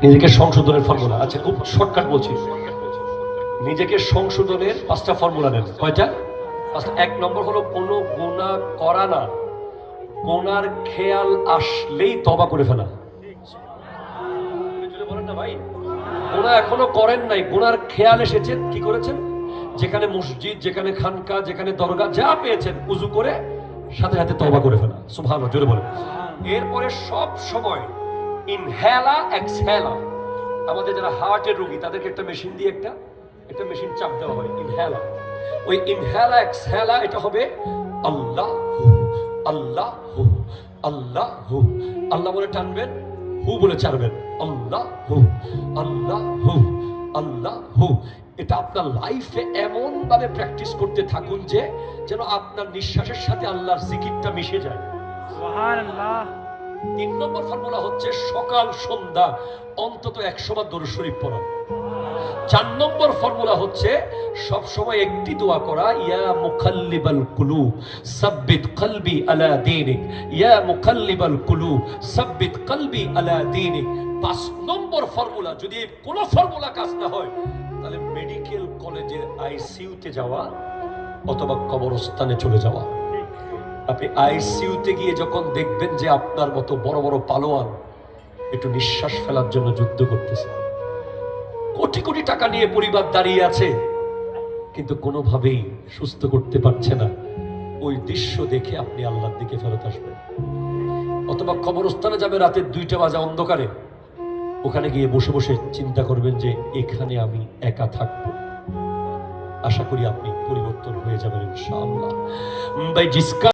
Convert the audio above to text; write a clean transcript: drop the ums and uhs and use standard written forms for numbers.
নিজেকে সংশোধনের ফর্মুলা। আচ্ছা, খুব শর্টকাট বলছি। নিজেকে সংশোধনের 5টা ফর্মুলা নেন। কয়টা? 5টা। 1 নম্বর হলো কোনো গুনাহ করা না, গুনার খেয়াল আসলেই তওবা করে ফেলা। বলেন না ভাই, গুনাহ এখনো করেন নাই, গুনার খেয়াল এসেছে, কি করেছেন? যেখানে মসজিদ, যেখানে খানকা, যেখানে দরগা, যা পেয়েছেন উযু করে সাথে সাথে তওবা করে ফেলা। সুবহানাল্লাহ, জোরে বলেন। এরপরে সব সময় ইনহেলা এক্সহেলা, আমাদের যারা হার্টের রোগী তাদেরকে একটা মেশিন দিয়ে একটা মেশিন চাপ দেওয়া হয়, ইনহেলা। ওই ইনহেলা এক্সহেলা এটা হবে আল্লাহ আল্লাহ আল্লাহ, আল্লাহ বলে টানবেন, হু বলে ছাড়বেন, আল্লাহ আল্লাহ আল্লাহ। এটা আপনার লাইফে এমন ভাবে প্র্যাকটিস করতে থাকুন যে যেন আপনার নিঃশ্বাসের সাথে আল্লাহর জিকিরটা মিশে যায়। সুবহানাল্লাহ। 3 নম্বর ফর্মুলা হচ্ছে সকাল সন্ধ্যা অন্তত 100 বার দরুদ শরীফ পড়া। 4 নম্বর ফর্মুলা হচ্ছে সব সময় একটি দোয়া করা, ইয়া মুকাল্লিবাল কুলুব সাব্বিত কলবি আলা দীনিক, ইয়া মুকাল্লিবাল কুলুব সাব্বিত কলবি আলা দীনিক। 5 নম্বর ফর্মুলা, যদি কোনো ফর্মুলা কাজ না হয় তাহলে মেডিকেল কলেজের আইসিইউতে যাওয়া অথবা কবরস্থানে চলে যাওয়া। আপনি আইসিইউতে গিয়ে যখন দেখবেন যে আপনার মতো বড় বড় পালোয়ান একটু নিঃশ্বাস ফেলার জন্য যুদ্ধ করতেছে, কোটি কোটি টাকা নিয়ে পরিবার দাঁড়িয়ে আছে কিন্তু কোনোভাবেই সুস্থ করতে পারছে না, ওই দৃশ্য দেখে আপনি আল্লাহর দিকে ফেরত আসবেন। অথবা কবরস্থানে যাবে রাতের 2টা বাজে অন্ধকারে, ওখানে গিয়ে বসে বসে চিন্তা করবেন যে এখানে আমি একা থাকবো। আশা করি আপনি পরিবর্তন হয়ে যাবেন ইনশাআল্লাহ। ভাই, জিসকা